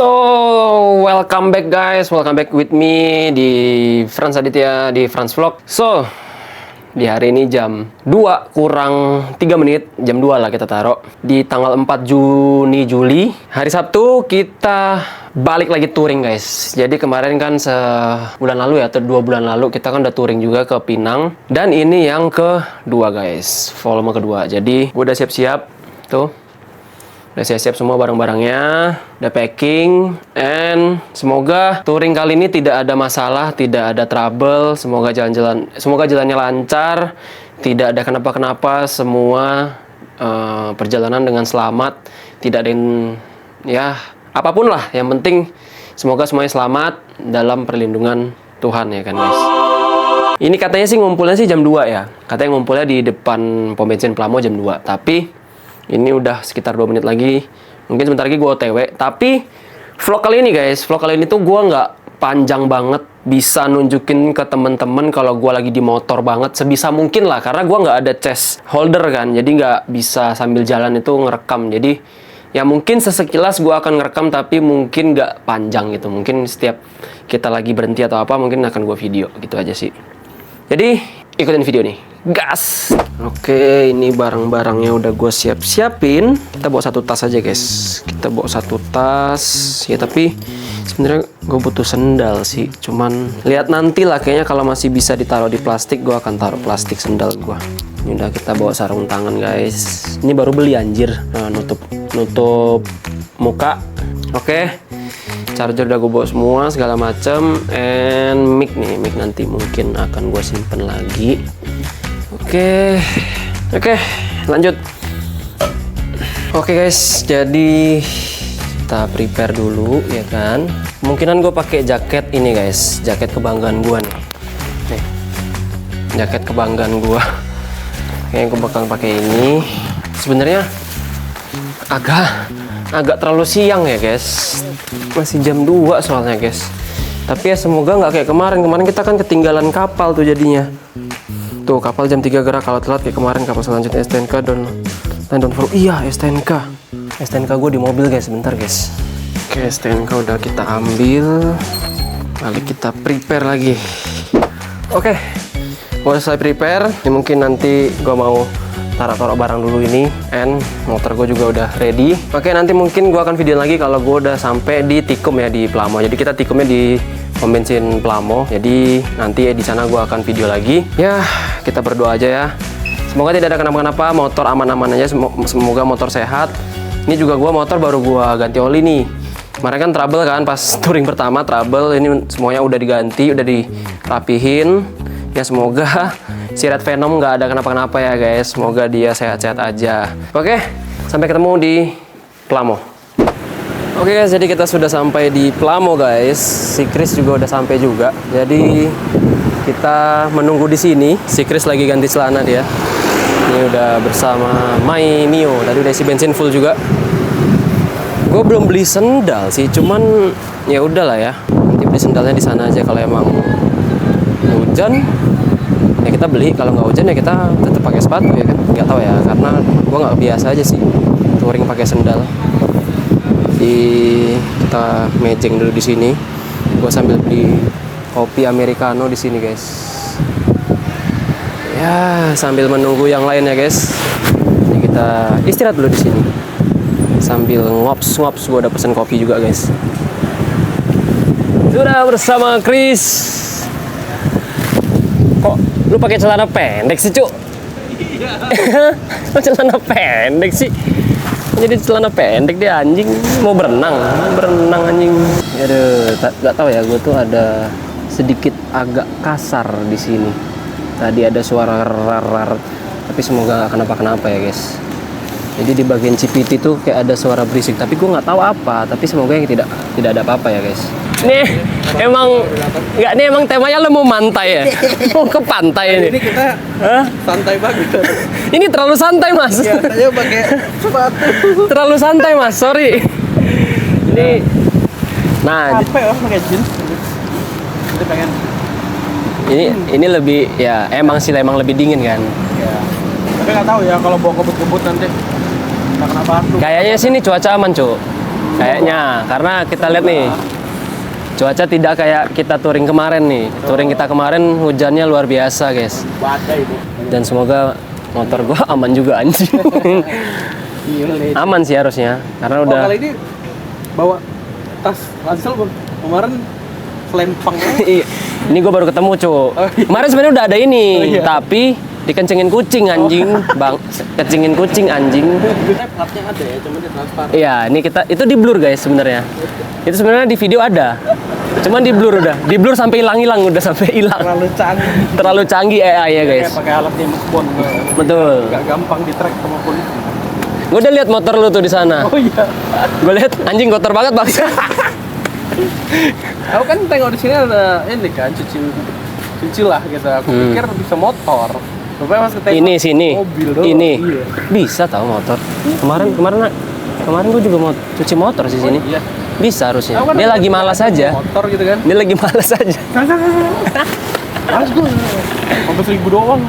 So, welcome back guys, welcome back with me di Frans Aditya di Frans Vlog. So, di hari ini jam 2 kurang 3 menit, jam 2 lah kita taruh. Di tanggal 4 Juli, hari Sabtu kita balik lagi touring guys. Jadi kemarin kan sebulan lalu ya, atau 2 bulan lalu kita kan udah touring juga ke Pinang. Dan ini yang kedua guys, volume kedua. Jadi gue udah siap-siap, tuh. Udah siap-siap semua barang-barangnya, udah packing, and semoga touring kali ini tidak ada masalah, tidak ada trouble, semoga jalannya lancar, tidak ada kenapa-kenapa, semua perjalanan dengan selamat, tidak ada yang, ya apapun lah, yang penting semoga semuanya selamat dalam perlindungan Tuhan ya kan guys. Ini katanya sih ngumpulnya sih jam 2 ya, katanya ngumpulnya di depan pom bensin Plamo jam 2, tapi ini udah sekitar 2 menit lagi. Mungkin sebentar lagi gue OTW. Tapi vlog kali ini guys, vlog kali ini tuh gue nggak panjang banget. Bisa nunjukin ke temen-temen kalau gue lagi di motor banget. Sebisa mungkin lah. Karena gue nggak ada chest holder kan. Jadi nggak bisa sambil jalan itu ngerekam. Jadi ya mungkin sesekilas gue akan ngerekam. Tapi mungkin nggak panjang gitu. Mungkin setiap kita lagi berhenti atau apa, mungkin akan gue video gitu aja sih. Jadi ikutin video nih, gas. Oke, ini barang-barangnya udah gue siapin. Kita bawa satu tas aja guys. Kita bawa satu tas ya, tapi sebenarnya gue butuh sendal sih. Cuman lihat nanti lah, kayaknya kalau masih bisa ditaruh di plastik, gue akan taruh plastik sendal gue. Ini udah kita bawa sarung tangan guys. Ini baru beli anjir. Nah, nutup muka. Oke. Charger udah gue bawa semua segala macam, and mic nih, mic nanti mungkin akan gue simpen lagi. Oke, lanjut. Oke guys, jadi kita prepare dulu ya kan. Kemungkinan gue pakai jaket ini guys, jaket kebanggaan gue nih. Jaket kebanggaan gue. Kayaknya gue bakal pakai ini. Sebenarnya agak terlalu siang ya guys, masih jam 2 soalnya guys. Tapi ya semoga nggak kayak kemarin kita kan ketinggalan kapal tuh jadinya. Tuh kapal jam 3 gerak, kalau telat kayak kemarin kapal selanjutnya STNK don't follow. Iya STNK gue di mobil guys, bentar guys. Oke, STNK udah kita ambil, balik kita prepare lagi. Oke, gue selesai prepare. Ini mungkin nanti gue mau taruh barang dulu ini, and motor gue juga udah ready. Oke, nanti mungkin gue akan video lagi kalau gue udah sampai di Tikum ya, di Plamo. Jadi kita Tikumnya di pom bensin Plamo. Jadi nanti di sana gue akan video lagi. Ya, kita berdoa aja ya. Semoga tidak ada kenapa-kenapa, motor aman-aman aja. Semoga motor sehat. Ini juga gue motor baru gue ganti oli nih. Kemarin kan trouble kan, pas touring pertama trouble. Ini semuanya udah diganti, udah dirapihin. Ya semoga si Red Venom nggak ada kenapa-kenapa ya guys. Semoga dia sehat-sehat aja. Oke, sampai ketemu di Plamo. Oke guys, jadi kita sudah sampai di Plamo guys. Si Chris juga udah sampai juga. Jadi kita menunggu di sini. Si Chris lagi ganti celana dia. Ini udah bersama My Mio. Tadi udah isi bensin full juga. Gue belum beli sendal sih, cuman ya udahlah ya. Nanti beli sendalnya di sana aja. Kalau emang hujan ya kita beli, kalau nggak hujan ya kita tetap pakai sepatu ya kan. Nggak tahu ya, karena gue nggak biasa aja sih touring pakai sendal. Kita mejeng dulu di sini. Gue sambil beli kopi americano di sini guys. Ya sambil menunggu yang lain ya guys. Ini kita istirahat dulu di sini sambil ngops. Gue udah pesen kopi juga guys. Sudah bersama Chris. Kok lu pakai celana pendek sih, Cuk? Iya. Celana pendek sih. Jadi celana pendek dia anjing, mau berenang anjing. Aduh, nggak tahu ya, gue tuh ada sedikit agak kasar di sini. Tadi ada suara rar, tapi semoga nggak kenapa-kenapa ya guys. Jadi di bagian CPT tuh kayak ada suara berisik, tapi gue nggak tahu apa. Tapi semoga yang tidak ada apa-apa ya guys. Nih emang temanya lo mau mantai ya? Mau ke pantai ini? Ini kita santai banget. Ini terlalu santai mas. Iya, saya pakai sepatu. Terlalu santai mas, sorry. Ini, nah. Capek loh pakai jeans. Jadi pengen. Ini lebih ya emang lebih dingin kan? Ya. Tapi nggak tahu ya kalau bawa kebut-kebut nanti. Kenapa? Kayaknya sini cuaca aman, Cuk. Kayaknya, karena kita lihat nih, cuaca tidak kayak kita touring kemarin nih. Touring kita kemarin hujannya luar biasa, guys. Dan semoga motor gua aman juga anjing. Aman sih harusnya, karena udah. Kali ini bawa tas ransel kemarin selempang. Iya. Ini gua baru ketemu, Cuk. Kemarin sebenarnya udah ada ini, tapi dikencengin kucing anjing, Bang. Kencengin kucing anjing. Platnya ada ya, cuma ditransfer. Iya, ini itu di blur guys sebenarnya. Itu sebenarnya di video ada. Cuman di blur udah. Di blur sampai hilang-hilang, udah sampai hilang. Terlalu canggih AI ya, guys. Pakai alat James Bond. Betul. Gak gampang di-track sama polisi. Gue udah lihat motor lu tuh di sana. Oh iya. Gue lihat anjing kotor banget, Bang. Aku kan tengok di sini ada ini kan cuci lah gitu. Aku pikir bisa motor. Rupanya pas ketengok Ini sini. mobil doang. Ini. Iya. Bisa tahu motor. Kemarin gue juga mau cuci motor sih sini. Iya. Bisa harusnya. Aku kan Dia lagi malas aja. motor gitu kan. Dia lagi malas aja. Mas gue 100.000 doang.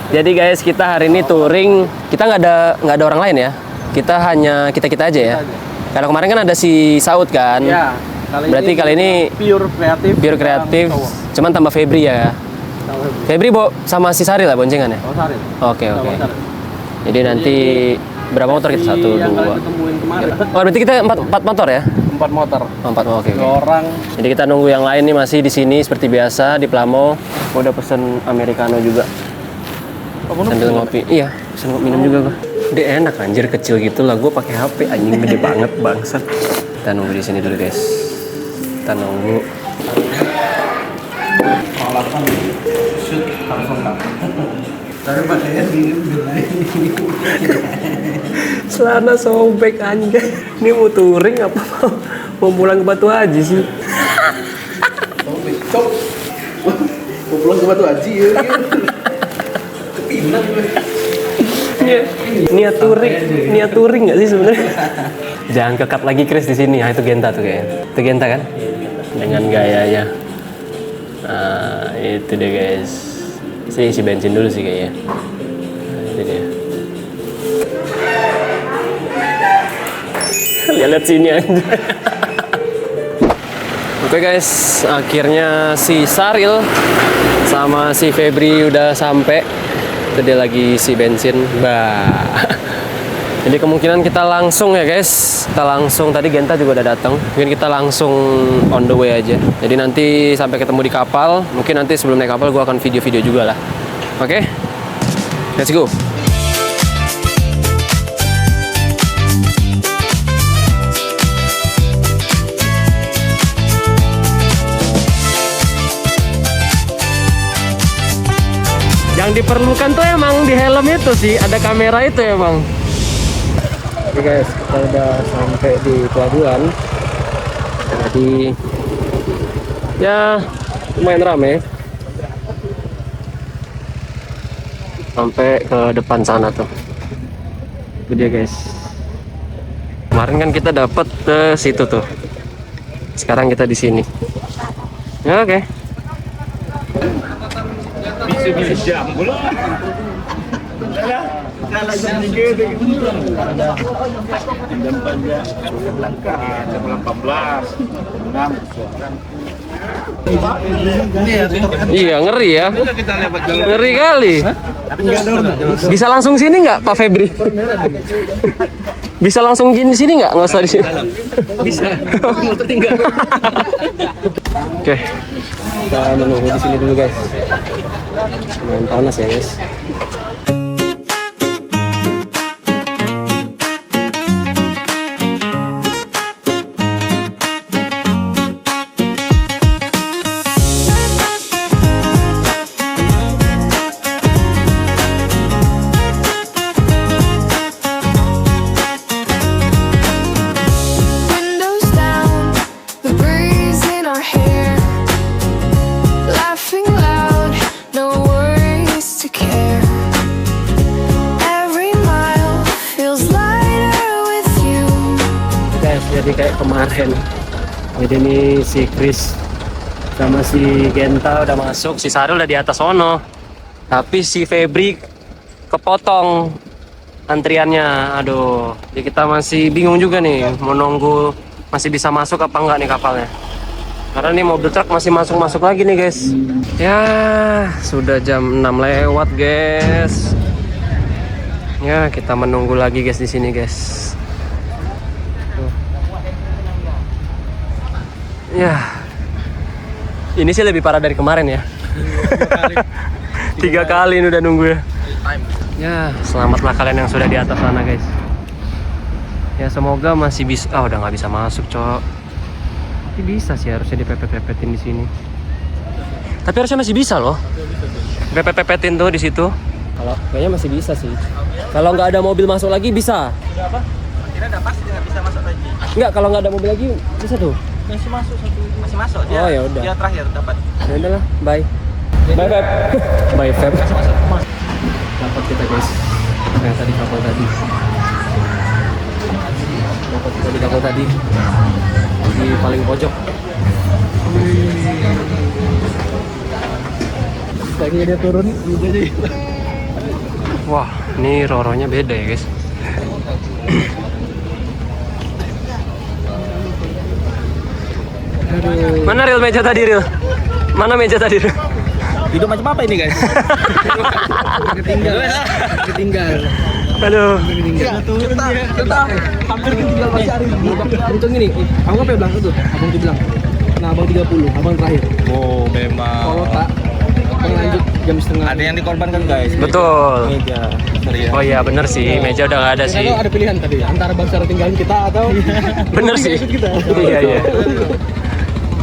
Jadi guys, kita hari ini touring. Kita nggak ada orang lain ya. Kita hanya kita aja ya. Karena kemarin kan ada si Saud kan. Ya. Berarti kali ini pure kreatif. Cuman tambah Febri ya. Febri sama si Sari lah boncengan ya. Oh, Sari. Oke. Jadi nanti berapa motor kita? 1, 2. Yang kalian ketemuin kemarin. Oh, berarti kita 4 motor ya? 4 motor. 4 oke. 2 orang. Jadi kita nunggu yang lain nih masih di sini seperti biasa di Plamo. Gua udah pesen americano juga. Sambil ngopi. Iya, pesen minum juga gua. Dia enak anjir, kecil gitu lah. Gua pakai HP anjing gede banget bangsat. Kita nunggu di sini dulu, guys. Kita nunggu. Celana sobek anjing. Ini mau touring apa mau pulang ke Batu Haji sih? Mau pulang ke Batu Haji ya. Kepinang gue. Niat touring nggak sih sebenarnya? Jangan kekat lagi Chris di sini. Itu Genta tuh kayaknya. Itu Genta kan? Dengan gayanya. Nah, itu deh guys. Saya isi bensin dulu sih kayaknya. Nah, itu dia. Lihat sini aja. Oke guys, akhirnya si Saril sama si Febri udah sampai. Itu dia lagi isi bensin. Jadi kemungkinan kita langsung ya guys. Kita langsung, tadi Genta juga udah datang. Mungkin kita langsung on the way aja. Jadi nanti sampai ketemu di kapal. Mungkin nanti sebelum naik kapal gue akan video-video juga lah. Oke? Let's go. Yang diperlukan tuh emang di helm itu sih, ada kamera itu emang. Oke guys, kita udah sampai di pelabuhan. Jadi ya lumayan rame. Sampai ke depan sana tuh. Itu dia guys. Kemarin kan kita dapat ke situ tuh. Sekarang kita di sini. Ya, oke. Bisa jam belum? Kalau jam 3 jam panjang jam 18 Iya ngeri ya. Ngeri kali. Bisa langsung sini nggak Pak Febri? Bisa langsung gini sini nggak? Nggak usah di sini. bisa. Motor tinggal. Oke. Kita menunggu di sini dulu guys. Lumayan panas ya guys. Windows down, the breeze in our hair, laughing loud, no worries to care. Every mile feels lighter with you. Guys, jadi kayak kemarin. Jadi ini si Chris sama si Genta udah masuk, si Sarul udah di atas sono. Tapi si Febri kepotong antriannya. Aduh, jadi kita masih bingung juga nih mau nunggu masih bisa masuk apa enggak nih kapalnya. Karena nih mobil truk masih masuk lagi nih guys. Ya, sudah jam 6 lewat guys. Ya, kita menunggu lagi guys di sini guys. Tuh. Ya, ini sih lebih parah dari kemarin ya. 3 kali ini udah nunggu ya. Ya, selamatlah kalian yang sudah di atas sana guys. Ya semoga masih bisa. Ah, udah nggak bisa masuk cok. Tapi bisa sih harusnya dipepet-pepetin di sini. Tapi harusnya masih bisa loh. Pepet-pepetin tuh di situ. Kalau kayaknya masih bisa sih. Kalau nggak ada mobil masuk lagi bisa. Udah apa? Kira udah pasti nggak bisa masuk lagi. Nggak, kalau nggak ada mobil lagi bisa tuh. Masih masuk satu. Masih masuk. Dia, Oh ya udah. Dia terakhir dapat. Ya udahlah, bye. Bye Feb. Bye Feb. Dapat kita guys. Kayak tadi kapal tadi. Dapat kita di kapal tadi. Di paling pojok. Lagi dia turun, udah jadi. Wah, ini roronya beda ya guys. Mana Ril meja tadi Ril? Mana meja tadi Ril? Hidup macam apa ini guys? Ketinggal. Aduh. Kita hampir ketinggal pacarin. Untung ini, aku apa bilang itu? Abang tuh bilang. Nah, abang 30, abang terakhir. Oh, memang. Kalau tak, abang lanjut jam setengah. Ada yang dikorbankan guys. Betul. Meja. Serius. Oh iya bener sih, meja udah nggak ada sih. Ada pilihan tadi, antara bangsa tinggalin kita atau Bener sih. kita. Iya iya.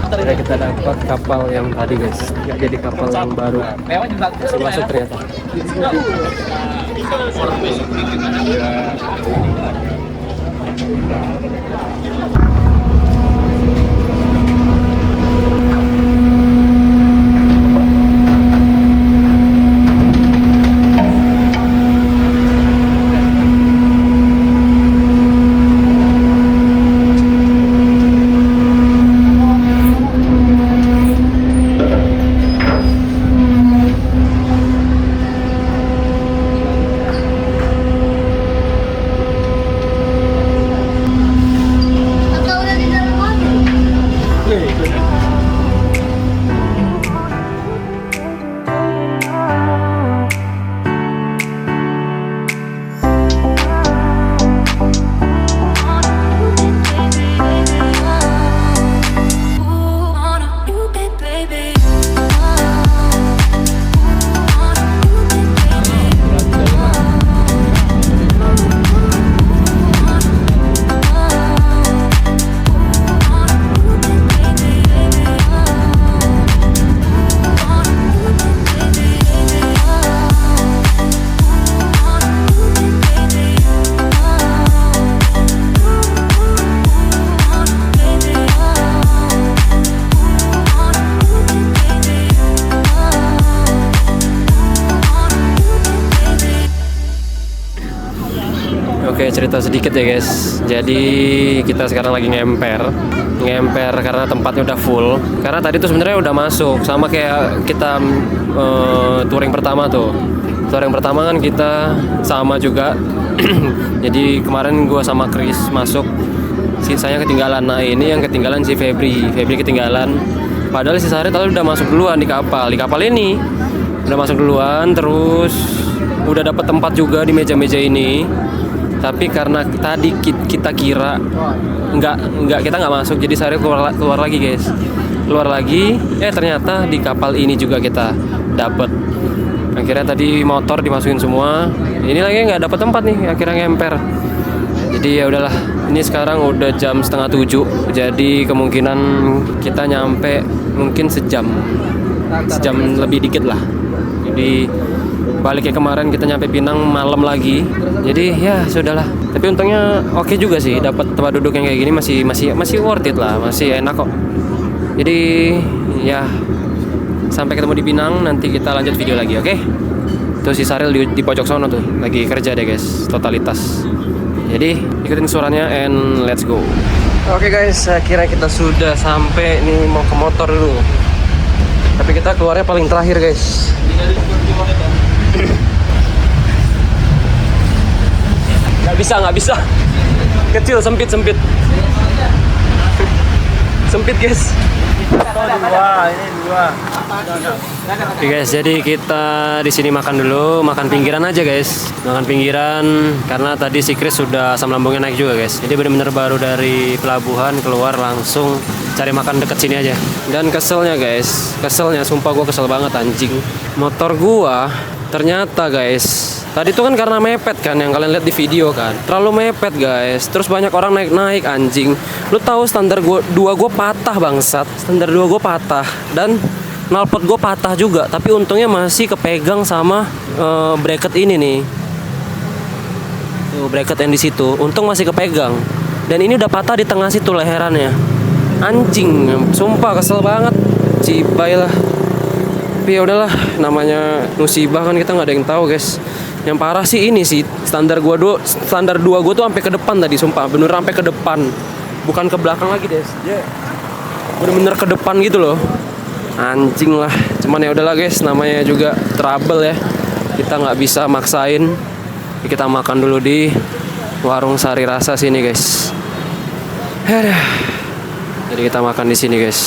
Udah kita dapat kapal yang tadi guys. Jadi kapal yang baru. Masih masuk ternyata. Oke, cerita sedikit ya guys. Jadi kita sekarang lagi ngemper karena tempatnya udah full. Karena tadi tuh sebenarnya udah masuk, sama kayak kita touring pertama tuh. Touring pertama kan kita sama juga. Jadi kemarin gua sama Chris masuk, sisanya ketinggalan. Nah ini yang ketinggalan si Febri ketinggalan. Padahal si Sari tadi udah masuk duluan di kapal. Di kapal ini udah masuk duluan, terus udah dapat tempat juga di meja-meja ini. Tapi karena tadi kita kira kita nggak masuk, jadi Sari keluar lagi guys, ternyata di kapal ini juga kita dapat. Akhirnya tadi motor dimasukin semua, ini lagi nggak dapat tempat nih, akhirnya ngemper. Jadi ya udahlah, ini sekarang udah jam 6:30, jadi kemungkinan kita nyampe mungkin sejam lebih dikit lah. Jadi balik kayak kemarin kita nyampe Pinang malam lagi. Jadi ya sudahlah. Tapi untungnya oke juga sih, dapat tempat duduk yang kayak gini masih worth it lah, masih enak kok. Jadi ya sampai ketemu di Pinang, nanti kita lanjut video lagi, oke? Tuh si Saril di pojok sono tuh lagi kerja deh guys, totalitas. Jadi ikutin suaranya and let's go. Oke guys, akhirnya kita sudah sampai nih, mau ke motor dulu. Tapi kita keluarnya paling terakhir guys. Nggak bisa. Kecil, sempit. Sempit guys. Dua. Oke guys, jadi kita di sini makan dulu, makan pinggiran aja guys. Makan pinggiran karena tadi si Chris sudah asam lambungnya naik juga guys. Jadi bener-bener baru dari pelabuhan keluar langsung cari makan deket sini aja. Dan keselnya guys, sumpah gua kesel banget anjing. Motor gua ternyata guys, tadi tuh kan karena mepet kan yang kalian lihat di video kan. Terlalu mepet guys. Terus banyak orang naik-naik anjing. Lu tahu standar gua 2 gua patah bangsat. Standar 2 gua patah dan knalpot gue patah juga, tapi untungnya masih kepegang sama bracket ini nih. Tuh bracket yang di situ, untung masih kepegang. Dan ini udah patah di tengah situ leherannya. Anjing, sumpah kesel banget. Cibai lah. Tapi ya udahlah, namanya musibah kan kita nggak ada yang tahu guys. Yang parah sih ini sih standar 2 gue tuh sampai ke depan tadi, sumpah bener sampai ke depan, bukan ke belakang lagi guys. Bener-bener ke depan gitu loh. Anjing lah, cuman ya udahlah guys, namanya juga trouble ya, kita nggak bisa maksain. Kita makan dulu di warung Sari Rasa sini guys. Jadi kita makan di sini guys.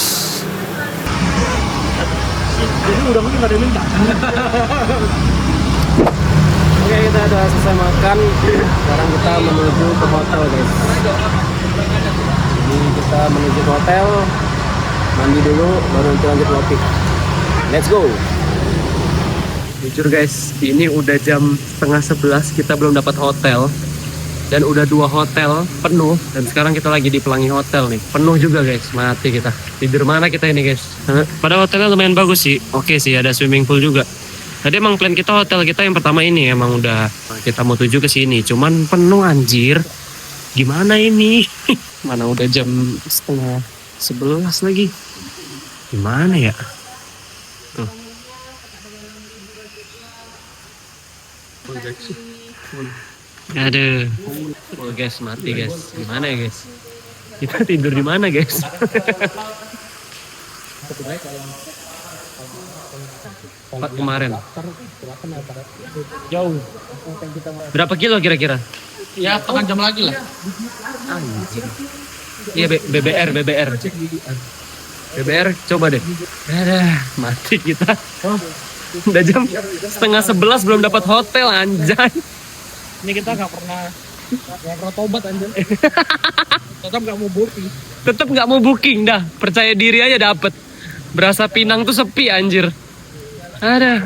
Oke, kita udah selesai makan. Sekarang kita menuju ke hotel guys. Jadi kita menuju ke hotel, mandi dulu, baru nanti lanjut ngopi. Let's go. Jujur guys, ini udah jam 10:30, kita belum dapat hotel. Dan udah 2 hotel penuh. Dan sekarang kita lagi di Pelangi Hotel nih. Penuh juga guys, mati kita. Tidur mana kita ini guys? Padahal hotelnya lumayan bagus sih. Oke sih, ada swimming pool juga. Tadi emang plan kita, hotel kita yang pertama ini emang udah kita mau tuju ke sini. Cuman penuh anjir. Gimana ini? Mana udah jam 10:30 lagi. Gimana ya? Tuh. Aduh. Oh guys, mati guys. Gimana ya guys? Kita tidur di mana guys? Empat kemarin. Jauh. Berapa kilo kira-kira? Ya, setengah jam lagi lah. Iya, BBR coba deh. Aduh, mati kita. Udah jam 10:30 belum dapat hotel anjay. Ini kita nggak pernah tobat anjir. Tetap nggak mau booking. Dah, percaya diri aja dapet. Berasa Pinang tuh sepi anjir. Ada.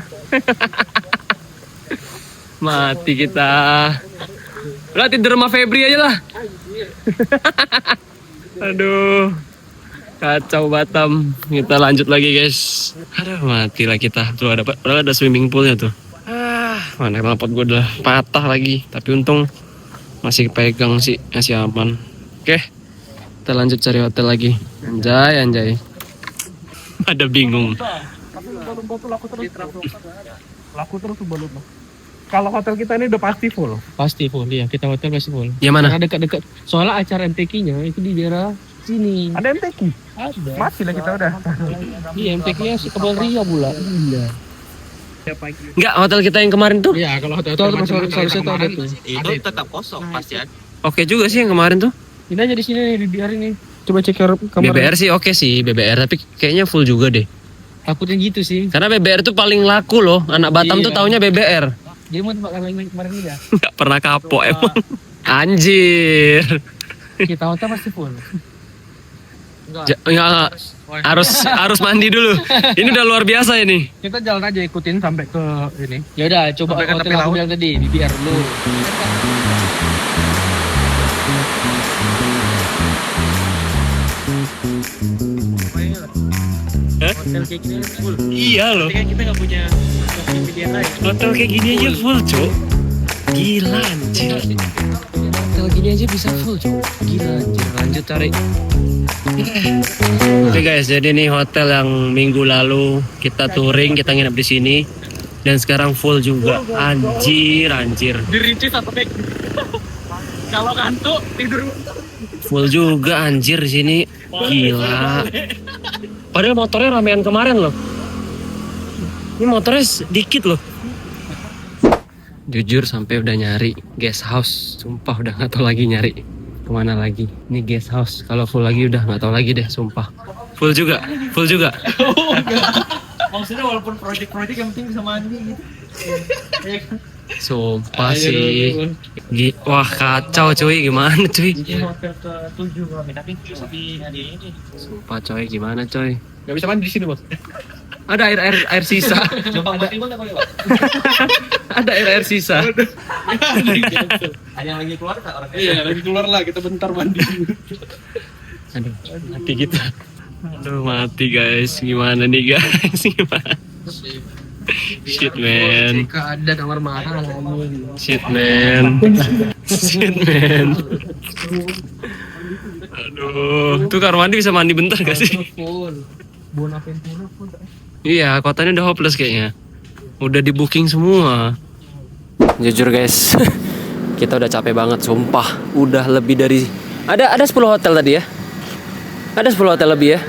Mati kita. Udah tidur sama Febri aja lah. Aduh. Kacau Batam. Kita lanjut lagi guys. Aduh, matilah kita. Tuh ada swimming poolnya tuh. Mana knalpot gue udah patah lagi. Tapi untung masih pegang sih, masih aman. Oke, kita lanjut cari hotel lagi. Anjay. Ada bingung. Laku terus balut loh. Kalau hotel kita ini udah pasti full. Pasti full, iya. Kita hotel pasti full. Yang mana? Karena dekat-dekat. Soalnya acara MTQ-nya itu di daerah sini. Ada MTQ? Ada. Mati lah kita udah. Iya, MTQ-nya sih Kebon Ria pula. Iya. Enggak, hotel kita yang kemarin tuh? Iya, kalau hotel seharusnya tuh ada tuh. Itu tetap kosong pasti ada. Oke juga sih yang kemarin tuh. Ini aja di sini nih, di hari ini. Coba cek kamar. BBR sih oke sih, BBR, tapi kayaknya full juga deh. Takutnya gitu sih. Karena BBR tuh paling laku loh. Anak Batam tuh taunya BBR. Jadi mau tempat kemarin ini ya? Nggak pernah kapok emang. Anjir. Kita hotel pasti full. Enggak. Harus mandi dulu. Ini udah luar biasa ini. Kita jalan aja ikutin sampai ke ini. Ya udah, coba sampai hotel aku bilang tadi, BBR dulu. Hotel kayak gini full. Iya loh. Tapi kan kita nggak punya pilihan lain. Hotel kayak gini aja full, Cok. Gila anjir. Hotel gini aja bisa full, Cok. Gila anjir. Lanjut cari. Oke guys, jadi nih hotel yang minggu lalu kita touring, kita nginep di sini dan sekarang full juga. Anjir. Dirinci satu bag. Kalau kantuk tidur Full juga anjir di sini. Gila. Padahal motornya ramean kemarin loh. Ini motornya sedikit loh. Jujur sampai udah nyari guest house. Sumpah udah nggak tahu lagi nyari kemana lagi. Ini guest house. Kalau full lagi udah nggak tahu lagi deh. Sumpah. Full juga. Maksudnya walaupun project-project yang penting bisa mandi gitu. Sumpah sih. Wah kacau cuy. Gimana cuy? Ini hotel ke-7 kami, tapi di hari ini. Sumpah coy. Gimana coy? Gak bisa mandi di sini bos. Ada air sisa. Gampang mati boleh Pak? Ada air sisa. Ada yang lagi keluar tak orang? Iya lagi keluar lah kita bentar mandi. Aduh, mati kita. Aduh, mati guys. Gimana nih guys? Gimana? Shit man. Jika ada kamar mahal Shit man. Aduh, tuh kamar mandi bisa mandi bentar gak sih? full. Bonaventura full. Iya, kotanya udah hopeless kayaknya. Udah di booking semua. Jujur guys, kita udah capek banget, sumpah. Udah lebih dari ada 10 hotel tadi ya. Ada 10 hotel lebih ya.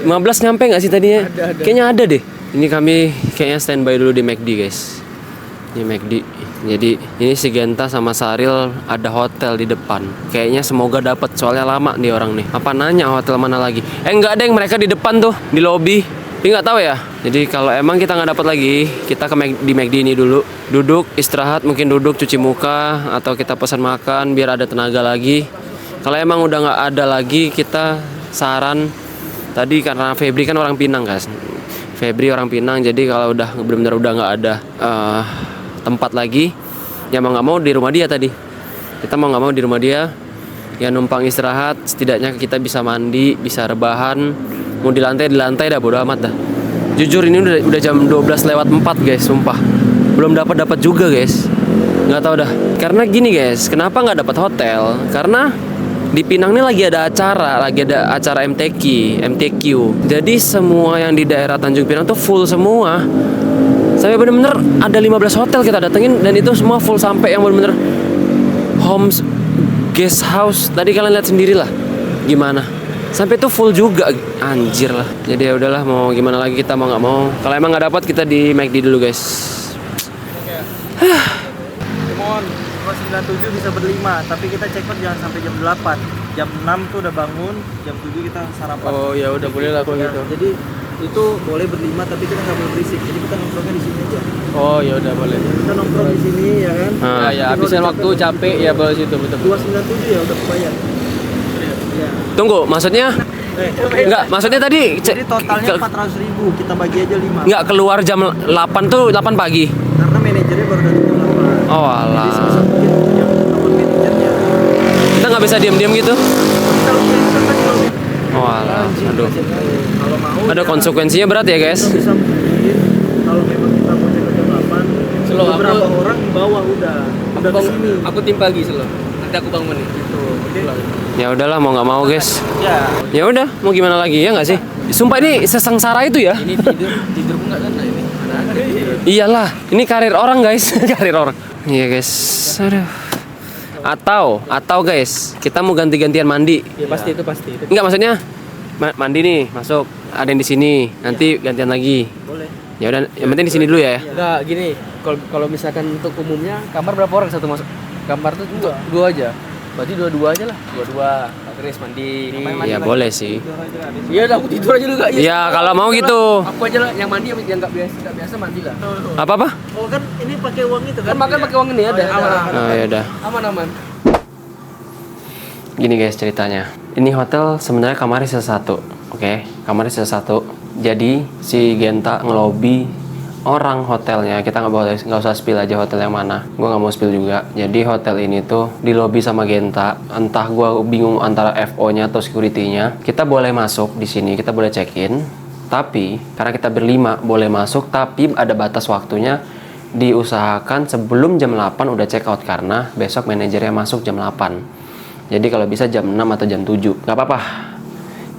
15 nyampe nggak sih tadinya? Kayaknya ada deh. Ini kami kayaknya standby dulu di McD guys. Ini McD. Jadi ini si Genta sama Saril ada hotel di depan. Kayaknya semoga dapat soalnya lama nih orang nih. Apa nanya hotel mana lagi? Enggak ada yang mereka di depan tuh di lobby. Ini nggak tahu ya. Jadi kalau emang kita nggak dapat lagi, kita ke di McD ini dulu. Duduk istirahat, mungkin duduk cuci muka atau kita pesan makan biar ada tenaga lagi. Kalau emang udah nggak ada lagi, kita saran tadi karena Febri kan orang Pinang guys. Febri orang Pinang, jadi kalau udah benar-benar udah nggak ada tempat lagi, ya mau nggak mau di rumah dia tadi. Kita mau nggak mau di rumah dia, ya numpang istirahat. Setidaknya kita bisa mandi, bisa rebahan. Mau di lantai dah, bodo amat dah. Jujur ini udah jam 12 lewat 4 guys, sumpah. Belum dapat juga guys. Nggak tahu dah. Karena gini guys, kenapa nggak dapat hotel? Karena di Pinang ini lagi ada acara MTQ. Jadi semua yang di daerah Tanjung Pinang tuh full semua. Sampai bener-bener ada 15 hotel kita datengin dan itu semua full sampai yang bener-bener homes, guest house. Tadi kalian lihat sendiri lah gimana. Sampai itu full juga, anjir lah. Jadi ya udahlah, mau gimana lagi, kita mau nggak mau. Kalau emang nggak dapat kita di McD dulu guys. Mohon 297 bisa berlima, tapi kita check out jangan sampai jam 8. Jam 6 tuh udah bangun, jam 7 kita sarapan. Oh ya udah boleh lah kalau Ya, gitu. jadi itu boleh berlima tapi kita nggak boleh berisik. Jadi kita nongkrongnya di sini aja. Oh ya udah boleh. Kita nongkrong di sini ya kan. Ah, Ya habisin waktu capek ya bawa situ betul. 297 ya udah kebayar. Ya. Tunggu, maksudnya enggak, maksudnya tadi Jadi totalnya 400.000, kita bagi aja 5. nggak keluar jam 8 tuh 8 pagi. Karena manajernya baru datang jam 8. Oh Jadi alah. sebisa mungkin yang telepon manajernya. Kita nggak bisa diam-diam gitu. Kalau kita kan kalau Oh alah. Aduh. kalau mau Ada konsekuensinya berat ya guys. kita bisa mungkin kalau memang kita mau check out jam 8, Slow, beberapa aku- orang di bawah udah kesini Aku tim pagi selalu. Nanti aku bangun nih. gitu. Oke. Ya udahlah, mau nggak mau guys. Ya. Ya udah, mau gimana lagi ya nggak sih? Sumpah ini sesengsara itu ya. Ini tidur enggak kan ini. Ada. Iyalah, ini karir orang guys, karir orang. Iya guys, aduh. Atau guys, kita mau ganti-gantian mandi. Ya pasti itu pasti itu. Enggak maksudnya mandi nih, masuk. Ada yang di sini, nanti gantian lagi. Boleh. Ya udah, yang penting di sini dulu ya. Enggak gini, kalau misalkan untuk umumnya kamar berapa orang satu masuk? Kamar tuh dua aja. Berarti dua aja lah. Dua. Chris mandi. Ya boleh sih. Iya, udah aku tidur aja dulu kak. Ya kalau mau gitu. Aku aja lah yang mandi yang nggak biasa mandi lah. Apa? Oh kan ini pakai uang itu Kan kan? makan pakai uang ini ada. Oh ya udah. Aman. Gini guys ceritanya. Ini hotel sebenarnya kamarnya sisa satu. Oke, kamarnya sisa satu. Jadi si Genta ngelobi orang hotelnya. Kita nggak usah spill aja hotel yang mana. Gue nggak mau spill juga. Jadi hotel ini tuh di lobby sama Genta. Entah gue bingung antara FO-nya atau security-nya. Kita boleh masuk di sini, kita boleh check-in. Tapi karena kita berlima boleh masuk, tapi ada batas waktunya. Diusahakan sebelum jam 8 udah check out karena besok manajernya masuk jam 8. Jadi kalau bisa jam 6 atau jam 7 nggak apa-apa.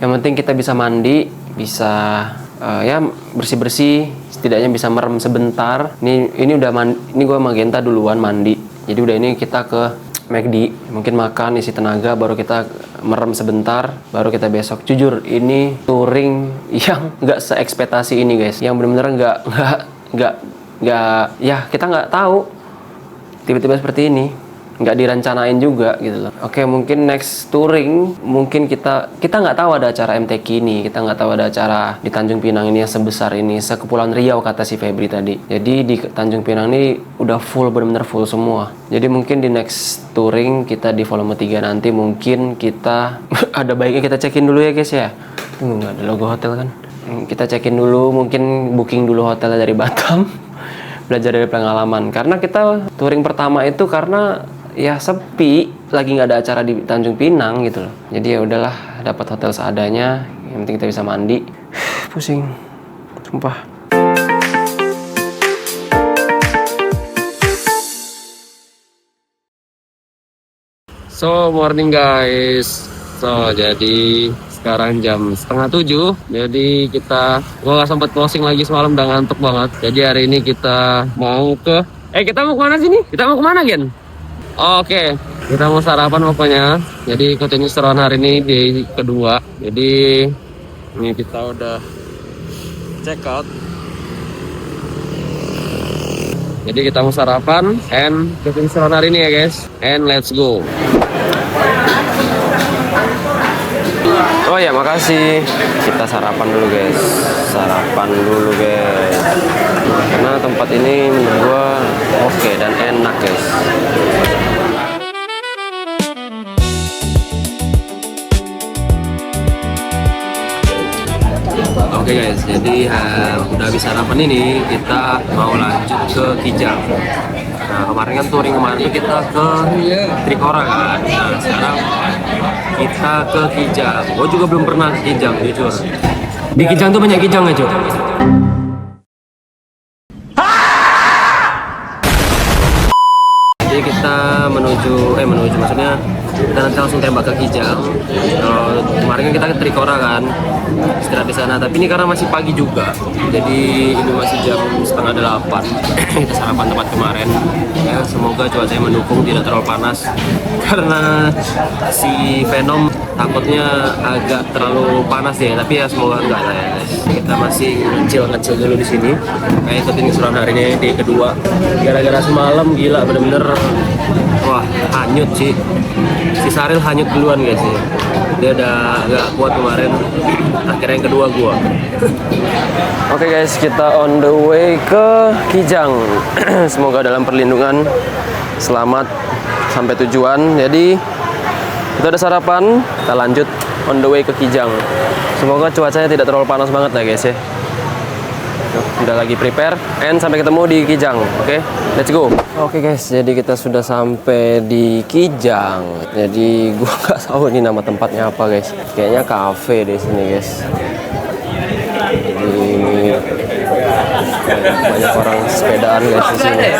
Yang penting kita bisa mandi, bisa ya bersih-bersih, setidaknya bisa merem sebentar. Ini udah ini gue sama Genta duluan mandi. Jadi udah ini kita ke McD, mungkin makan isi tenaga baru kita merem sebentar, baru kita besok. Jujur ini touring yang nggak seekspektasi ini guys, yang benar-benar nggak kita nggak tahu tiba-tiba seperti ini, nggak direncanain juga gitu loh. Oke, mungkin next touring mungkin kita nggak tahu ada acara MTQ ini, kita nggak tahu ada acara di Tanjung Pinang ini yang sebesar ini, sekepulauan Riau kata si Febri tadi. Jadi di Tanjung Pinang ini udah full, benar-benar full semua. Jadi mungkin di next touring kita di volume 3 nanti mungkin kita ada baiknya kita check-in dulu ya guys ya. Nggak ada logo hotel kan. Kita check-in dulu, mungkin booking dulu hotelnya dari Batam. Belajar dari pengalaman. Karena kita touring pertama itu karena ya sepi, lagi nggak ada acara di Tanjung Pinang gitu loh. Jadi ya udahlah, dapat hotel seadanya. Yang penting kita bisa mandi. Pusing, sumpah. So morning guys. So jadi sekarang jam 6:30. Jadi gua nggak sempat closing lagi semalam, udah ngantuk banget. Jadi hari ini kita mau ke kita mau kemana sih nih? Kita mau kemana Gen? Oke, kita mau sarapan pokoknya. Jadi ikutin seruan hari ini di kedua. Jadi ini kita udah check out. Jadi kita mau sarapan and ikutin seruan hari ini ya guys. And let's go. Oh ya, makasih. Kita sarapan dulu guys. Karena tempat ini menurut gua oke dan enak guys. Oke guys, jadi udah habis sarapan ini kita mau lanjut ke Kijang. Nah kemarin kan touring kemarin tuh kita ke Trikora kan. Nah sekarang kita ke Kijang. Gue juga belum pernah ke Kijang jujur. Di Kijang tuh banyak kijang nggak cuy? Jadi kita menuju maksudnya kita nanti langsung tembak ke Kijang. Kemarin kan kita ke Trikora kan, istirahat di sana. Tapi ini karena masih pagi juga, jadi ini masih jam 7:30. Kita sarapan tempat kemarin. Ya semoga cuacanya mendukung, tidak terlalu panas. Karena si Venom takutnya agak terlalu panas ya. Tapi ya semoga enggak lah ya guys. Kita masih ngecil dulu di sini. Kayak ikutin keseruan hari ini di kedua. Gara-gara semalam gila bener-bener. Wah, hanyut sih. Si Saril hanyut duluan guys ya. Dia udah agak kuat kemarin. Akhirnya yang kedua gua. Oke guys, kita on the way ke Kijang. Semoga dalam perlindungan, selamat sampai tujuan. Jadi kita udah sarapan, kita lanjut on the way ke Kijang. Semoga cuacanya tidak terlalu panas banget ya guys ya. Udah lagi prepare and sampai ketemu di Kijang. Oke, let's go. Oke guys, jadi kita sudah sampai di Kijang. Jadi gua nggak tahu ini nama tempatnya apa guys. Kayaknya cafe di sini guys. Jadi banyak orang sepedaan guys di sini.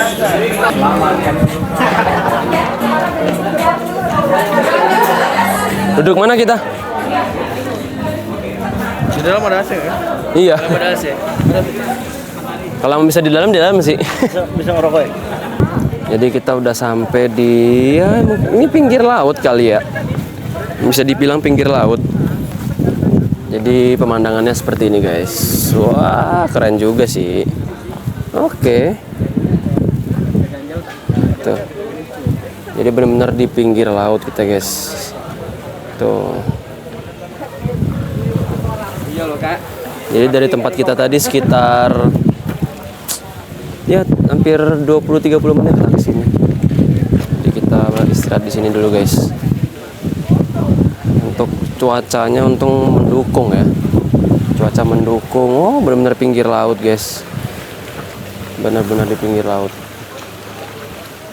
Duduk mana kita? Di dalam ada AC ya? Iya. Ada AC. Kalau bisa di dalam sih. Bisa ngerokok ya? Jadi kita udah sampai di ini pinggir laut kali ya. Bisa dibilang pinggir laut. Jadi pemandangannya seperti ini guys. Wah, keren juga sih. Oke. Tuh. Jadi benar-benar di pinggir laut kita guys. Tuh. Iya loh kak. Jadi dari tempat kita tadi sekitar ya hampir 20-30 menit lah ke sini. Jadi kita istirahat di sini dulu guys. Untuk cuacanya untung mendukung ya. Cuaca mendukung. Oh, benar-benar pinggir laut guys. Benar-benar di pinggir laut.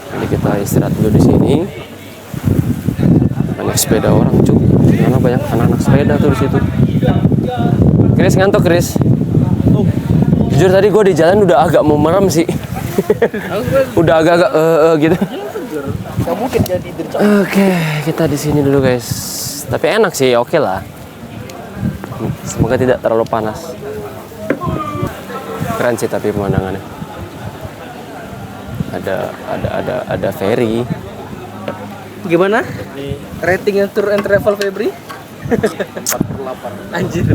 Jadi kita istirahat dulu di sini. Banyak sepeda orang cuy. Karena banyak anak-anak sepeda tuh di situ. Chris ngantuk Chris. Jujur tadi gue di jalan udah agak mau merem sih. Udah agak-agak gitu. Gak mungkin jadi dercok. Oke, kita di sini dulu guys. Tapi enak sih, oke lah. Semoga tidak terlalu panas. Keren sih tapi pemandangannya. Ada ferry. Gimana? Ratingnya Tour and Travel Febri? 4/8. Anjir.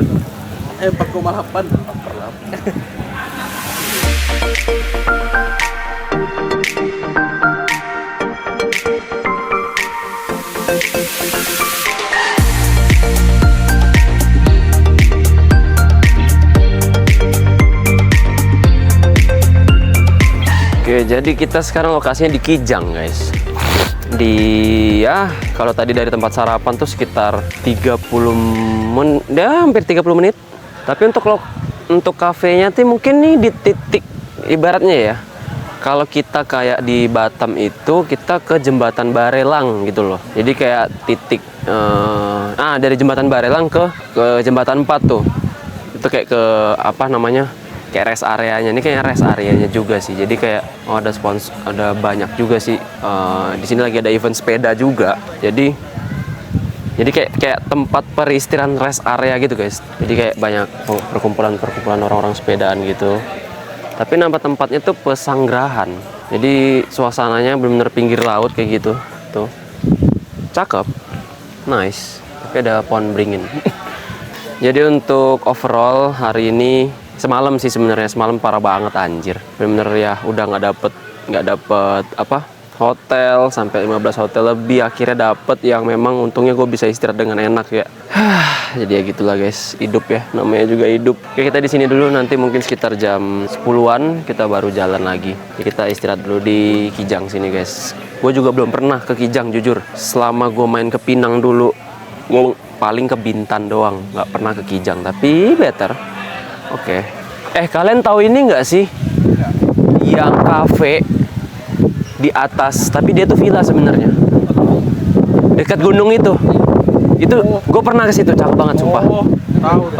4,8. 4/8. Oke, jadi kita sekarang lokasinya di Kijang, guys. Kalau tadi dari tempat sarapan tuh sekitar 30 menit, ya hampir 30 menit. Tapi untuk kafenya tuh mungkin nih di titik ibaratnya ya. Kalau kita kayak di Batam itu kita ke Jembatan Barelang gitu loh. Jadi kayak titik dari Jembatan Barelang ke Jembatan 4 tuh. Itu kayak ke apa namanya? Kayak rest areanya. Ini kayak rest areanya juga sih. Jadi kayak ada banyak juga sih. Di sini lagi ada event sepeda juga. Jadi kayak tempat peristirahatan rest area gitu, guys. Jadi kayak banyak perkumpulan orang-orang sepedaan gitu. Tapi nama tempatnya tuh Pesanggerahan. Jadi suasananya benar-benar pinggir laut kayak gitu. Tuh. Cakep. Nice. Tapi ada pohon beringin. Jadi untuk overall hari ini semalam sih sebenarnya parah banget anjir. Bener-bener ya udah nggak dapet hotel sampai 15 hotel lebih, akhirnya dapet yang memang untungnya gue bisa istirahat dengan enak ya. Jadi ya gitulah guys, hidup ya, namanya juga hidup. Oke, kita di sini dulu, nanti mungkin sekitar jam 10-an kita baru jalan lagi. Jadi kita istirahat dulu di Kijang sini guys. Gue juga belum pernah ke Kijang jujur. Selama gue main ke Pinang dulu, gue paling ke Bintan doang, nggak pernah ke Kijang. Tapi better. Oke. Kalian tahu ini nggak sih? Yang kafe di atas, tapi dia tuh villa sebenarnya. Dekat gunung itu. Itu gue pernah ke situ, cakep banget sumpah. Tahu.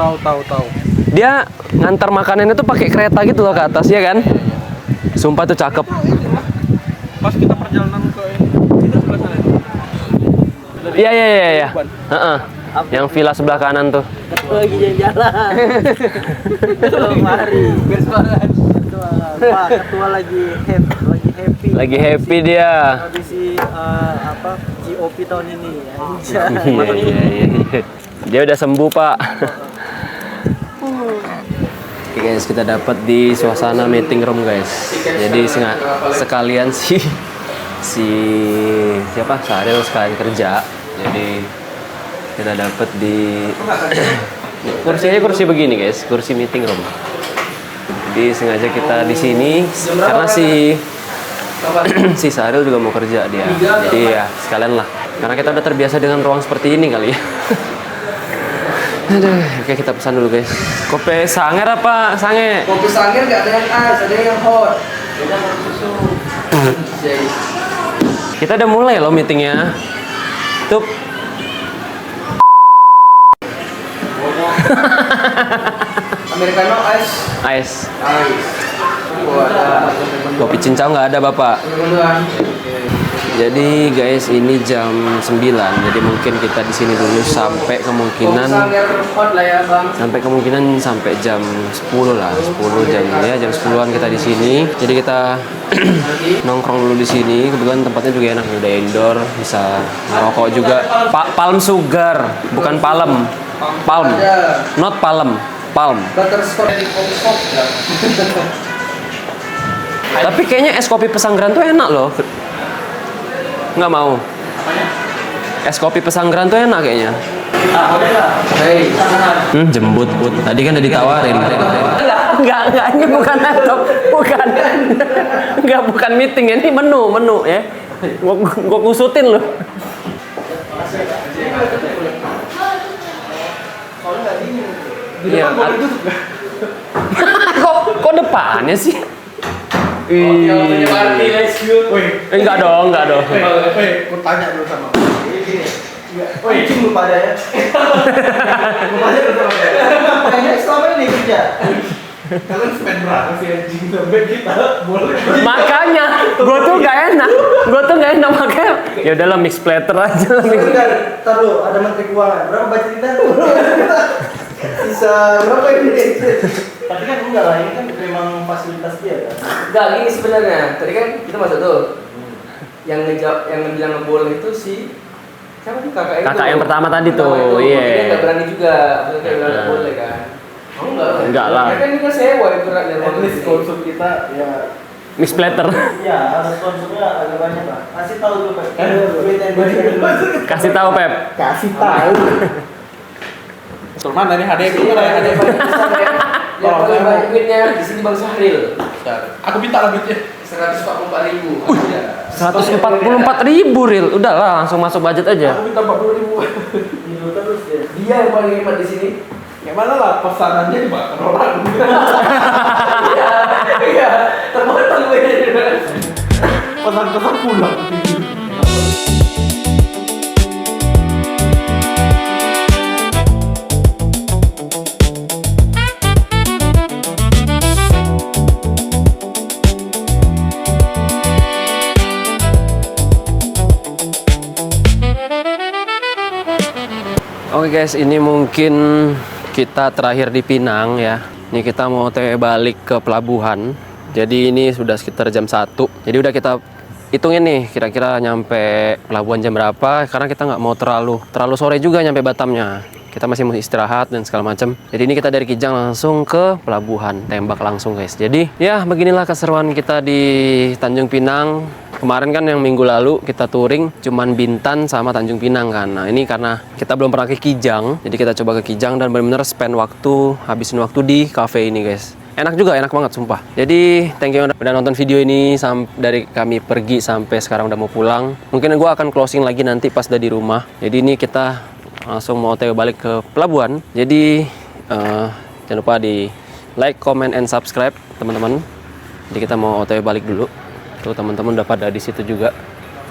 Dia ngantar makanannya tuh pakai kereta gitu loh ke atas, ya kan? Sumpah tuh cakep. Pas kita perjalanan ke ini sebelah sana. Iya. Yang villa sebelah kanan tuh. Lagi jalan-jalan. Mari. Pak ketua lagi happy. Lagi happy dia. Tradisi GOP tahun ini. Iya. Dia udah sembuh, Pak. Oke guys, kita dapat di suasana meeting room guys. Jadi sekalian si Sahril sekalian kerja. Jadi kita dapat di kursi begini guys, kursi meeting room. Jadi sengaja kita di sini karena si Sahril juga mau kerja dia. Jadi ya sekalian lah. Karena kita udah terbiasa dengan ruang seperti ini kali ya. Aduh, oke kita pesan dulu guys. Kopi sanger apa sange? Kopi sanger nggak ada yang ice, ada yang hot. Beda sama susu. Kita udah mulai loh meetingnya. Tuh. Americano ice. Ice. Kopi Kopi cincau nggak ada bapak. Jadi guys ini jam 9. Jadi mungkin kita di sini dulu sampai kemungkinan sampai jam 10 lah. 10 jam 10-an kita di sini. Jadi kita nongkrong dulu di sini. Kebetulan tempatnya juga enak, udah indoor, bisa ngerokok juga. Palm Sugar, bukan Palem. Palm. Not Palem. Palm. Tapi kayaknya es kopi Pesanggerahan tuh enak loh. Nggak mau. Es kopi Pesanggerahan tuh enak kayaknya. Jembut. Tadi kan udah ditawarin. Enggak, ini bukan laptop. Bukan meeting, ini menu ya. Gua kusutin loh. Iya. Kok depannya sih? Enggak dong. Aku tanya dulu sama. Anjing lu pada ya. Lu tanya dulu sama dia. Kayaknya selama ini kerja. Kalian spend berapa sih anjing sampai kita boleh. Makanya gue tuh gak enak makanya. Ya udahlah mix platter aja lah. Taruh ada menteri keuangan. Berapa budget kita? Sisa berapa ini? Tapi kan enggak lah, ini kan memang fasilitas dia kan. Enggak, gini sebenarnya. Tadi kan kita masuk tuh. Yang bilang nggak boleh itu siapa tuh kakak itu? Kakak yang pertama tadi tuh, iya. Dia nggak berani juga, maksudnya nggak boleh kan? Oh enggak lah. Kan ini kan sewa itu dari Konsum kita ya Mix platter. iya, harus konsumnya agak banyak lah. Kasih tahu dulu Pep. Kasih tahu Pep. Kasih tahu. Sulman dari HDP itu ada Yang paling banyak duitnya di sini Bang Sahril. Aku minta lah duitnya. 144.000. 144.000 Ril. Udahlah, langsung masuk budget aja. Aku minta 40.000. Terus ya. Dia yang paling hemat di sini. Yang mana lah pesanannya dimakan orang. Iya, termotong gue. Pesan-pesan pulang. Oke guys, ini mungkin kita terakhir di Pinang ya. Ini kita mau OTW balik ke pelabuhan. Jadi ini sudah sekitar jam 1. Jadi udah kita hitungin nih kira-kira nyampe pelabuhan jam berapa. Karena kita nggak mau terlalu sore juga nyampe Batamnya. Kita masih mau istirahat dan segala macam. Jadi ini kita dari Kijang langsung ke pelabuhan, tembak langsung guys. Jadi ya beginilah keseruan kita di Tanjung Pinang. Kemarin kan yang minggu lalu kita touring cuman Bintan sama Tanjung Pinang kan. Nah ini karena kita belum pernah ke Kijang, jadi kita coba ke Kijang dan benar-benar spend waktu, habisin waktu di cafe ini guys. Enak juga, enak banget sumpah. Jadi thank you udah nonton video ini dari kami pergi sampai sekarang udah mau pulang. Mungkin gue akan closing lagi nanti pas udah di rumah. Jadi ini kita langsung mau OTW balik ke pelabuhan. Jadi jangan lupa di like, comment, and subscribe teman-teman. Jadi kita mau OTW balik dulu. Tuh teman-teman udah pada di situ juga,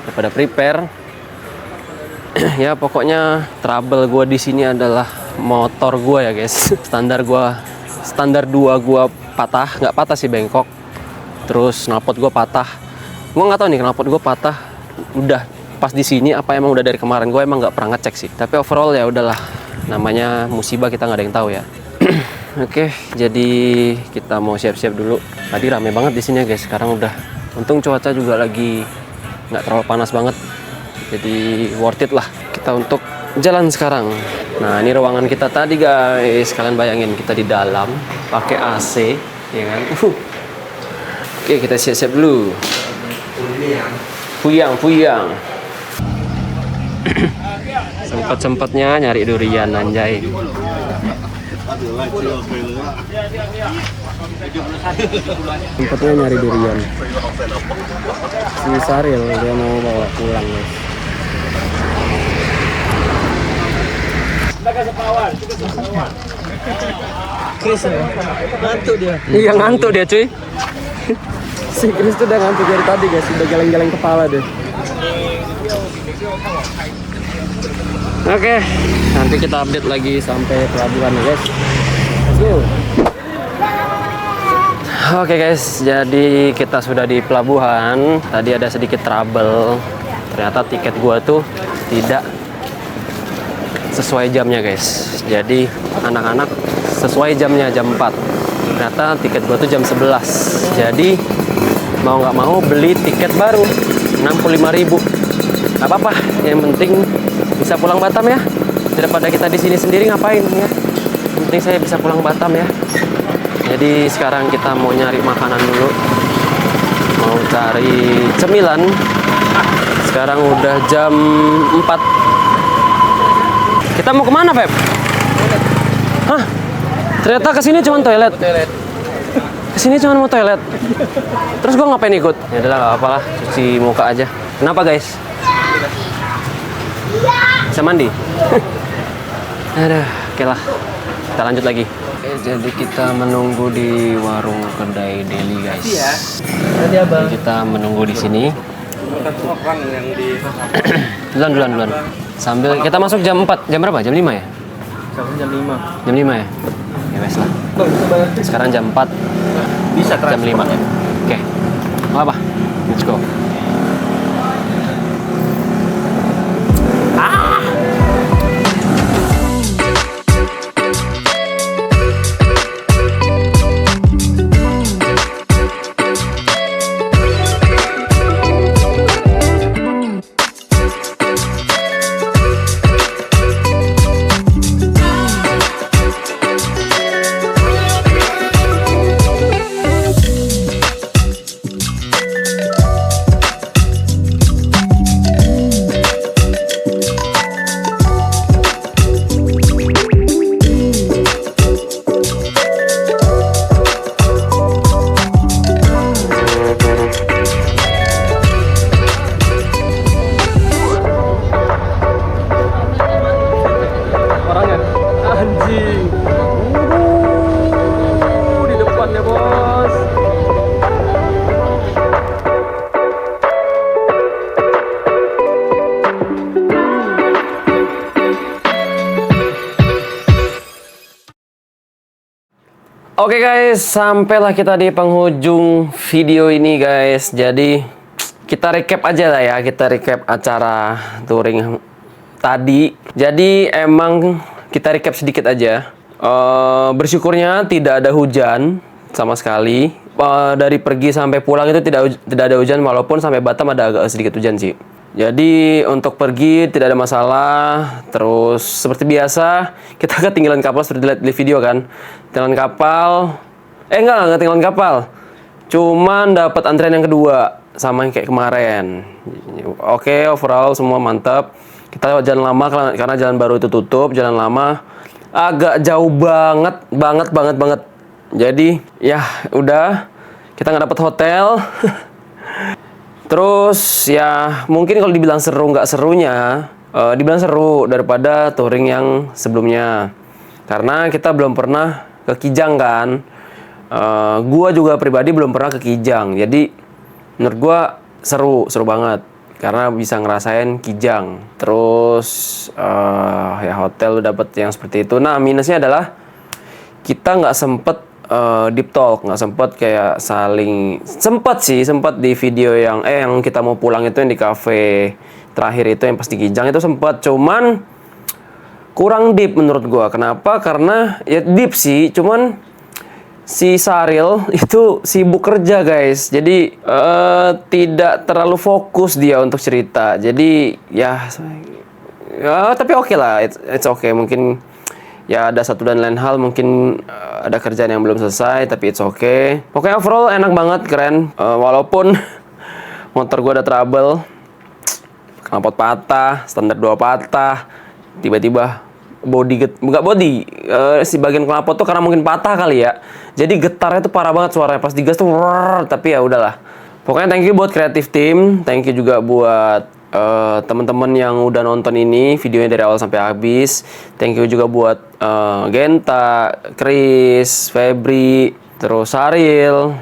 udah pada prepare. Ya pokoknya trouble gue di sini adalah motor gue ya guys. Standar 2 gue patah, nggak patah sih, bengkok. Terus knalpot gue patah. Gue nggak tahu nih knalpot gue patah. Udah pas di sini apa emang udah dari kemarin? Gue emang nggak pernah ngecek sih. Tapi overall ya udahlah. Namanya musibah, kita nggak ada yang tahu ya. Oke, jadi kita mau siap-siap dulu. Tadi rame banget di sini ya guys. Sekarang udah. Untung cuaca juga lagi nggak terlalu panas banget, jadi worth it lah kita untuk jalan sekarang. Nah ini ruangan kita tadi guys, kalian bayangin kita di dalam pakai AC, ya kan? Oke kita siap-siap dulu. Puyang. Sempatnya nyari durian anjay. Sempatnya nyari durian. Si Saril dia mau bawa pulang guys. Chris ya? Ngantuk dia. Iya ngantuk dia cuy. Si Chris tuh udah ngantuk dari tadi guys, udah geleng-geleng kepala deh. Oke, nanti kita update lagi sampai pelabuhan guys. Let's go. Oke guys, jadi kita sudah di pelabuhan. Tadi ada sedikit trouble. Ternyata tiket gua tuh tidak sesuai jamnya guys. Jadi anak-anak sesuai jamnya jam 4. Ternyata tiket gua tuh jam 11. Jadi mau nggak mau beli tiket baru 65.000. Gak apa-apa, yang penting bisa pulang Batam ya. Daripada kita di sini sendiri ngapain ya. Yang penting saya bisa pulang Batam ya. Jadi sekarang kita mau nyari makanan dulu. Mau cari cemilan. Sekarang udah jam 4. Kita mau kemana, Feb? Hah? Ternyata kesini cuma toilet. Kesini cuma mau toilet. Terus gua ngapain ikut? Ya udahlah, gak apa-apa lah. Cuci muka aja. Kenapa, guys? Bisa mandi? Aduh, oke lah. Kita lanjut lagi. Jadi kita menunggu di warung kedai deli guys. Iya. Tadi abang. Jadi kita menunggu di sini. Duluan. Sambil kita masuk jam 4. Jam berapa? Jam 5 ya? Jam 5. Jam 5 ya? Ya wes lah. Sekarang jam 4. Bisa Jam 5. Oke. Mau apa? Let's go. Oke guys, sampailah kita di penghujung video ini guys. Jadi kita recap aja lah ya, kita recap acara touring tadi. Jadi emang kita recap sedikit aja. Bersyukurnya tidak ada hujan sama sekali. Dari pergi sampai pulang itu tidak ada hujan, walaupun sampai Batam ada agak sedikit hujan sih. Jadi untuk pergi tidak ada masalah. Terus seperti biasa kita ketinggalan kapal seperti lihat di video kan. Ketinggalan kapal. Enggak ketinggalan kapal. Cuman dapat antrian yang kedua sama yang kayak kemarin. Oke, overall semua mantap. Kita jalan lama karena jalan baru itu tutup. Jalan lama agak jauh banget. Jadi ya udah, kita nggak dapat hotel. Terus ya mungkin kalau dibilang seru nggak serunya, dibilang seru daripada touring yang sebelumnya. Karena kita belum pernah ke Kijang kan. Gua juga pribadi belum pernah ke Kijang. Jadi menurut gua seru banget karena bisa ngerasain Kijang. Terus ya hotel dapat yang seperti itu. Nah minusnya adalah kita nggak sempet deep talk, nggak sempet kayak saling. Sempet di video yang kita mau pulang itu yang di cafe terakhir itu yang pas di Kijang itu sempet, cuman kurang deep menurut gua. Kenapa? Karena ya deep sih, cuman si Saril itu sibuk kerja guys, jadi tidak terlalu fokus dia untuk cerita. Jadi ya tapi oke lah, it's okay. Mungkin ya ada satu dan lain hal, mungkin ada kerjaan yang belum selesai, tapi it's okay. Pokoknya overall enak banget, keren. Walaupun motor gua ada trouble, knalpot patah, standar 2 patah, tiba-tiba si bagian knalpot tuh karena mungkin patah kali ya. Jadi getarnya tuh parah banget suaranya pas digas tuh. Tapi ya udahlah. Pokoknya thank you buat Creative Team, thank you juga buat teman-teman yang udah nonton ini videonya dari awal sampai habis. Thank you juga buat Genta, Chris, Febri, terus Saril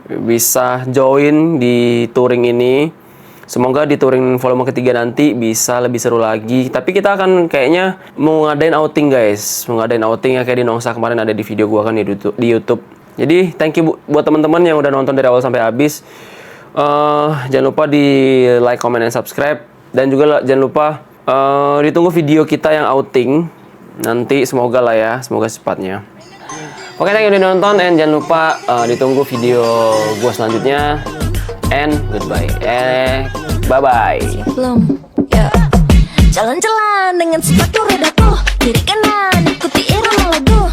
bisa join di touring ini. Semoga di touring volume ketiga nanti bisa lebih seru lagi. Tapi kita akan kayaknya mau ngadain outing guys, mau ngadain outing ya kayak di Nongsa kemarin ada di video gua kan di YouTube. Jadi thank you buat teman-teman yang udah nonton dari awal sampai habis. Jangan lupa di like, comment, dan subscribe. Dan juga jangan lupa ditunggu video kita yang outing nanti, semoga lah ya, semoga cepatnya. Oke, thank you udah nonton, and jangan lupa ditunggu video gua selanjutnya. And goodbye. Bye-bye. Belum, ya. Jalan-jalan dengan sepatu rodaku, kiri kanan ikuti irama lagu.